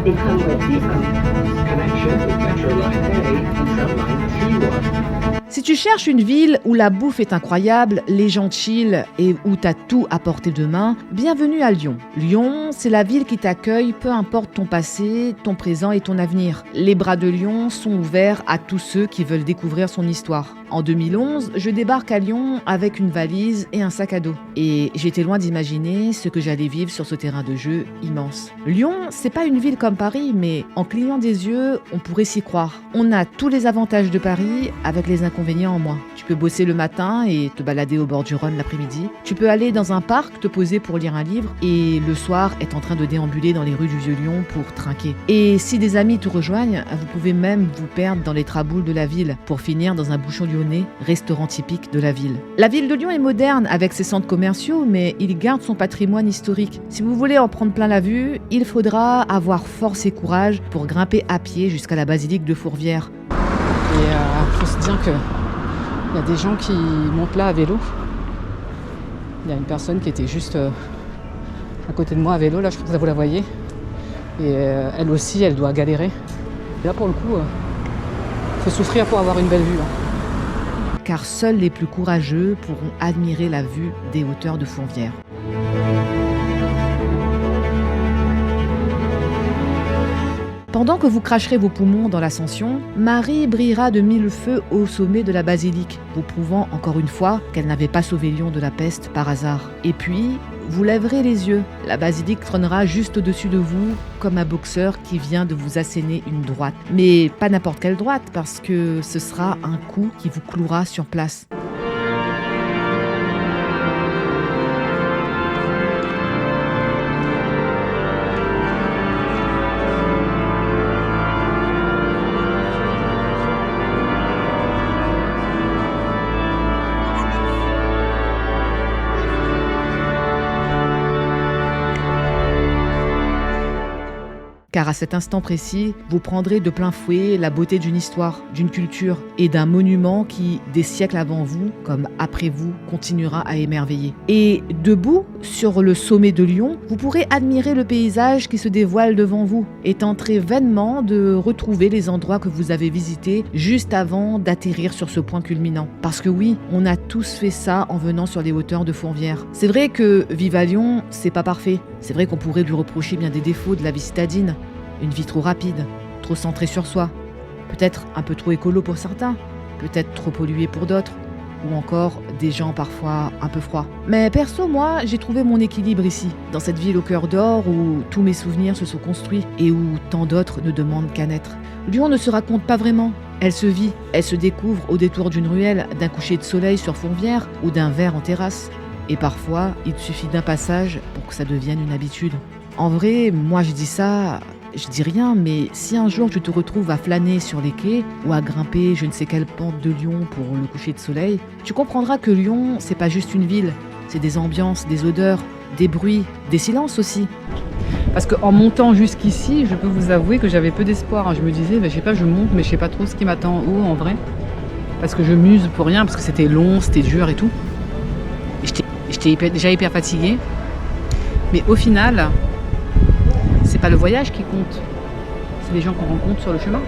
des tramways T1. Connection with Metro Line A and Tramline T1. Si tu cherches une ville où la bouffe est incroyable, les gens chill et où t'as tout à portée de main, bienvenue à Lyon. Lyon, c'est la ville qui t'accueille, peu importe ton passé, ton présent et ton avenir. Les bras de Lyon sont ouverts à tous ceux qui veulent découvrir son histoire. En 2011, je débarque à Lyon avec une valise et un sac à dos. Et j'étais loin d'imaginer ce que j'allais vivre sur ce terrain de jeu immense. Lyon, c'est pas une ville comme Paris, mais en clignant des yeux, on pourrait s'y croire. On a tous les avantages de Paris avec les inconvénients en moins. Tu peux bosser le matin et te balader au bord du Rhône l'après-midi. Tu peux aller dans un parc, te poser pour lire un livre et le soir être en train de déambuler dans les rues du Vieux-Lyon pour trinquer. Et si des amis te rejoignent, vous pouvez même vous perdre dans les traboules de la ville pour finir dans un bouchon lyonnais, restaurant typique de la ville. La ville de Lyon est moderne avec ses centres commerciaux, mais il garde son patrimoine historique. Si vous voulez en prendre plein la vue, il faudra avoir force et courage pour grimper à pied jusqu'à la basilique de Fourvière. Et il faut se dire que il y a des gens qui montent là à vélo. Il y a une personne qui était juste à côté de moi à vélo, là je pense que vous la voyez. Et elle aussi, elle doit galérer. Et là pour le coup, il faut souffrir pour avoir une belle vue. Car seuls les plus courageux pourront admirer la vue des hauteurs de Fourvière. Pendant que vous cracherez vos poumons dans l'ascension, Marie brillera de mille feux au sommet de la basilique, vous prouvant encore une fois qu'elle n'avait pas sauvé Lyon de la peste par hasard. Et puis, vous lèverez les yeux. La basilique trônera juste au-dessus de vous, comme un boxeur qui vient de vous asséner une droite. Mais pas n'importe quelle droite, parce que ce sera un coup qui vous clouera sur place. Car à cet instant précis, vous prendrez de plein fouet la beauté d'une histoire, d'une culture et d'un monument qui, des siècles avant vous, comme après vous, continuera à émerveiller. Et debout, sur le sommet de Lyon, vous pourrez admirer le paysage qui se dévoile devant vous et tenter vainement de retrouver les endroits que vous avez visités juste avant d'atterrir sur ce point culminant. Parce que oui, on a tous fait ça en venant sur les hauteurs de Fourvière. C'est vrai que vivre à Lyon, c'est pas parfait. C'est vrai qu'on pourrait lui reprocher bien des défauts de la vie citadine. Une vie trop rapide, trop centrée sur soi, peut-être un peu trop écolo pour certains, peut-être trop polluée pour d'autres, ou encore des gens parfois un peu froids. Mais perso, moi, j'ai trouvé mon équilibre ici, dans cette ville au cœur d'or où tous mes souvenirs se sont construits et où tant d'autres ne demandent qu'à naître. Lyon ne se raconte pas vraiment, elle se vit, elle se découvre au détour d'une ruelle, d'un coucher de soleil sur Fourvière ou d'un verre en terrasse. Et parfois, il suffit d'un passage pour que ça devienne une habitude. En vrai, moi je dis ça... Je dis rien, mais si un jour tu te retrouves à flâner sur les quais ou à grimper je ne sais quelle pente de Lyon pour le coucher de soleil, tu comprendras que Lyon, c'est pas juste une ville, c'est des ambiances, des odeurs, des bruits, des silences aussi. Parce qu'en montant jusqu'ici, je peux vous avouer que j'avais peu d'espoir. Je me disais, je sais pas, je monte, mais je sais pas trop ce qui m'attend en haut en vrai. Parce que je muse pour rien, parce que c'était long, c'était dur et tout. Et j'étais déjà hyper fatiguée. Mais au final... c'est pas le voyage qui compte, c'est les gens qu'on rencontre sur le chemin.